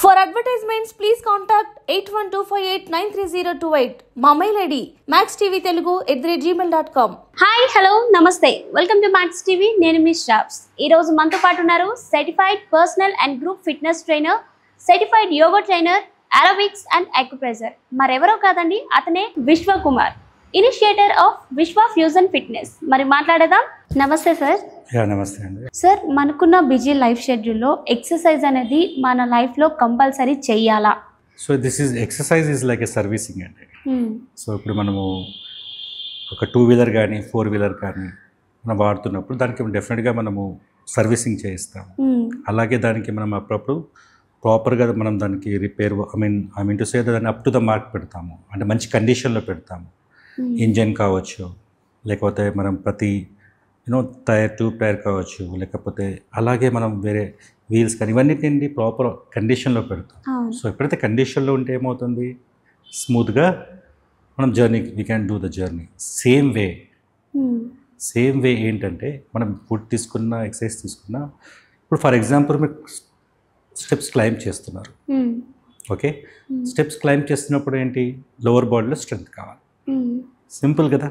For advertisements, please contact 8125893028. మా mail ID maxtvtelugu@gmail.com. Hi hello నమస్తే welcome to max TV. నేను మీ శ్రావ్స్. ఈరోజు మనతో పాటు ఉన్నారు certified personal and group fitness trainer, certified yoga trainer, aerobics and acupressure, మరెవరో కాదండి, అతనే విశ్వ కుమార్, ఇనిషియేటర్ ఆఫ్ విశ్వ ఫ్యూజన్ ఫిట్నెస్. మరి మాట్లాడేద్దాం. నమస్తే సార్. నమస్తే అండి. సార్, మనకున్న బిజీ లైఫ్ షెడ్యూల్లో ఎక్సర్సైజ్ అనేది మన లైఫ్లో కంపల్సరీ చెయ్యాలా? So exercise is like a servicing అండి. సో ఇప్పుడు మనము ఒక 2-వీలర్ కానీ 4-వీలర్ కానీ మనం వాడుతున్నప్పుడు దానికి డెఫినెట్గా మనము సర్వీసింగ్ చేయిస్తాము. అలాగే దానికి మనం అప్పుడప్పుడు ప్రాపర్గా మనం దానికి repair I mean to say దాన్ని అప్ టు ద మార్క్ పెడతాము, అంటే మంచి కండిషన్లో పెడతాము. ఇంజన్ కావచ్చు, లేకపోతే మనం ప్రతి ట్యూబ్ టైర్ కావచ్చు, లేకపోతే అలాగే మనం వేరే వీల్స్ కానీ ఇవన్నీ ప్రాపర్ కండిషన్లో పెడతాం. సో ఎప్పుడైతే కండిషన్లో ఉంటే ఏమవుతుంది, స్మూత్గా మనం we can do the journey. Same way ఏంటంటే మనం ఫుడ్ తీసుకున్నా, ఎక్సర్సైజ్ తీసుకున్నా, ఇప్పుడు ఫర్ ఎగ్జాంపుల్ మీరు స్టెప్స్ క్లైంబ్ చేస్తున్నారు. ఓకే, స్టెప్స్ క్లైంబ్ చేస్తున్నప్పుడు ఏంటి, లోవర్ బాడీలో స్ట్రెంగ్త్ కావాలి. సింపుల్ కదా.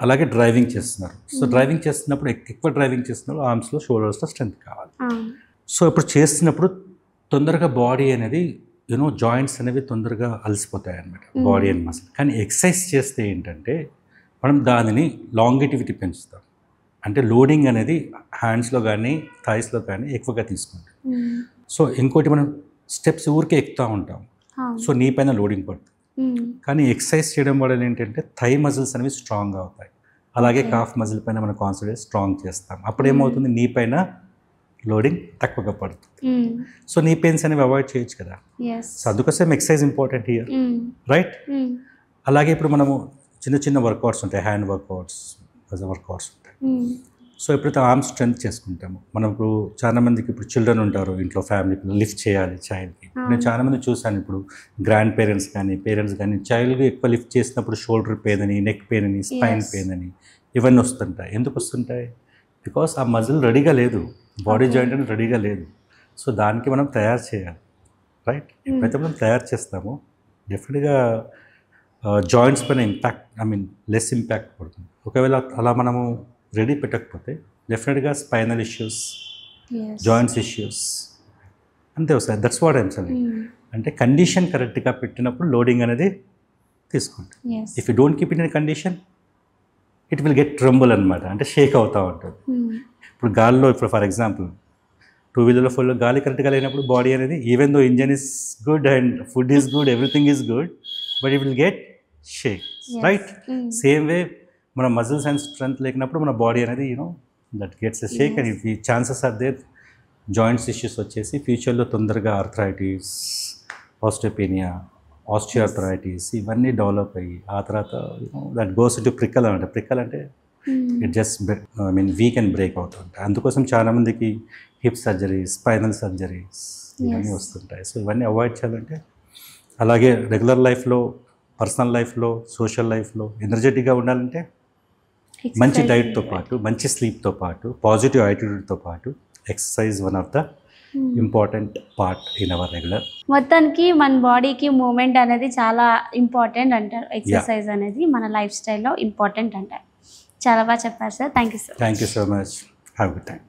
అలాగే డ్రైవింగ్ చేస్తున్నారు. సో డ్రైవింగ్ చేస్తున్నప్పుడు ఎక్కువ డ్రైవింగ్ చేస్తున్నప్పుడు ఆర్మ్స్లో, షోల్డర్స్లో స్ట్రెంగ్త్ కావాలి. సో ఇప్పుడు చేస్తున్నప్పుడు తొందరగా బాడీ అనేది జాయింట్స్ అనేవి తొందరగా అలసిపోతాయి అన్నమాట, బాడీ అండ్ మసిల్. కానీ ఎక్సర్సైజ్ చేస్తే ఏంటంటే మనం దానిని లాంగిటివిటీ పెంచుతాం, అంటే లోడింగ్ అనేది హ్యాండ్స్లో కానీ థైస్లో కానీ ఎక్కువగా తీసుకుంటాం. సో ఇంకోటి మనం స్టెప్స్ ఊరికే ఎక్కుతూ ఉంటాం, సో నీ పైన లోడింగ్ పడుతుంది. కానీ ఎక్సర్సైజ్ చేయడం వల్ల ఏంటంటే థై మజిల్స్ అనేవి స్ట్రాంగ్ అవుతాయి. అలాగే కాఫ్ మజిల్ పైన మనం కాన్సన్ట్రేట్ స్ట్రాంగ్ చేస్తాం. అప్పుడు ఏమవుతుంది, నీ పైన లోడింగ్ తక్కువగా పడుతుంది. సో నీ పెయిన్స్ అనేవి అవాయిడ్ చేయొచ్చు కదా. సో అందుకోసం ఎక్సర్సైజ్ ఇంపార్టెంట్ హియర్, రైట్? అలాగే ఇప్పుడు మనము చిన్న చిన్న వర్కౌట్స్ ఉంటాయి, హ్యాండ్ వర్కౌట్స్ ఉంటాయి. సో ఎప్పుడైతే ఆర్మ్ స్ట్రెంత్ చేసుకుంటాము, మనం ఇప్పుడు చాలా మందికి ఇప్పుడు చిల్డ్రన్ ఉంటారు ఇంట్లో, ఫ్యామిలీ లిఫ్ట్ చేయాలి చైల్డ్కి. నేను చాలా మంది చూసాను, ఇప్పుడు గ్రాండ్ పేరెంట్స్ కానీ చైల్డ్కి ఎక్కువ లిఫ్ట్ చేసినప్పుడు షోల్డర్ పెయిన్ అని, నెక్ పెయిన్ అని, స్పైన్ పెయిన్ అని ఇవన్నీ వస్తుంటాయి. ఎందుకు వస్తుంటాయి? బికాస్ ఆ మజిల్ రెడీగా లేదు, బాడీ జాయింట్ అనేది రెడీగా లేదు. సో దానికి మనం తయారు చేయాలి, రైట్? ఎప్పుడైతే మనం తయారు చేస్తామో డెఫినెట్గా జాయింట్స్ పైన లెస్ ఇంపాక్ట్ పడుతుంది. ఒకవేళ అలా మనము రెడీ పెట్టకపోతే డెఫినెట్గా స్పైనల్ ఇష్యూస్, జాయింట్స్ ఇష్యూస్ అంతే వస్తాయి. That's what I'm saying. అంటే కండిషన్ కరెక్ట్గా పెట్టినప్పుడు లోడింగ్ అనేది తీసుకుంటాం. If you don't keep it in condition, it will get ట్రంబుల్ అనమాట, అంటే షేక్ అవుతూ ఉంటుంది. ఇప్పుడు గాలిలో, ఇప్పుడు ఫర్ ఎగ్జాంపుల్ 2-వీలర్లో ఫుల్ గాలి కరెక్ట్గా లేనప్పుడు బాడీ అనేది, even though engine is good and food is good, everything is good, but it will get shake, right? Same way మన మజిల్స్ అండ్ స్ట్రెంత్ లేకున్నప్పుడు మన బాడీ అనేది that gets a shake. And ఈ chances are there joints issues వచ్చేసి ఫ్యూచర్లో తొందరగా arthritis, osteopenia, osteoarthritis ఇవన్నీ develop అయ్యి ఆ తర్వాత దట్ గోస్ టు ప్రికల్ అంటే, ప్రికల్ అంటే it just week and break అవుతుంటాయి. అందుకోసం చాలామందికి హిప్ సర్జరీస్, స్పైనల్ సర్జరీస్ ఇవన్నీ వస్తుంటాయి. సో ఇవన్నీ అవాయిడ్ చేయాలంటే, అలాగే రెగ్యులర్ లైఫ్లో, పర్సనల్ లైఫ్లో, సోషల్ లైఫ్లో ఎనర్జెటిక్గా ఉండాలంటే మంచి డైట్తో పాటు, మంచి స్లీప్తో పాటు, పాజిటివ్ యాటిట్యూడ్తో పాటు exercise one of the important part in our regular. మొత్తానికి మన బాడీకి మూమెంట్ అనేది చాలా ఇంపార్టెంట్ అంటారు. ఎక్సర్సైజ్ అనేది మన లైఫ్ స్టైల్లో ఇంపార్టెంట్ అంటారు. చాలా బాగా చెప్పారు sir. Thank you sir. Thank you so much. Have good time.